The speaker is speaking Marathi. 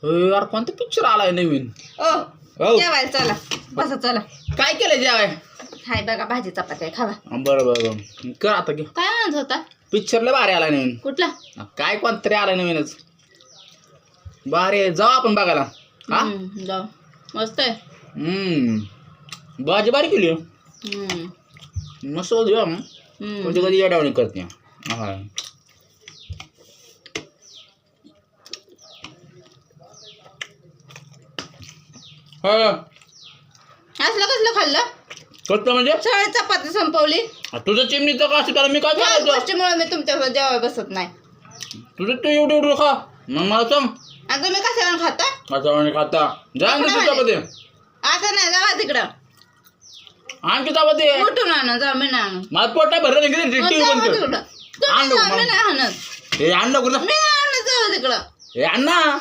यार कोणता पिक्चर आलाय नवीन? ओ जेवायला चला बसा चला. काय केलं जेवाय? हाय बघा भाजी चपाती आहे, खावा. बरं बरं कर आता घे. काय म्हणत होता? पिक्चरला भारी आलाय नवीन. कुठला? काय कोणता तरी आलाय नवीनच. भारी आहे, जाऊ आपण बघायला. हा जाऊ. मस्त आहे. भाजी भारी केली. मस्त होती. कधी कधी येडावणी करते. हा असलं कसलं खाल्लं? कसं म्हणजे? सगळी चपाती संपवली. तुझं चिमणीचं का असं त्याला मी काय करायचं? गोष्टीमुळे मी तुमच्यासोबत जेवायला बसत नाही. तुझं तू एवढं एवढं खा. मग मला सांग आणि तुम्ही कशाला खाता? आता खाता जा ना तुझ्या चपाती. आता नाही जावा तिकडं. आणखी चपाती कुठून आणू? जाऊ मी नाही आणू. मला पोटा भरलं नाही जाऊ तिकडं. आणलं मी नाही आणत. हे आणलं कुठं? मी नाही आणत, जाऊ तिकडं. हे आण ना.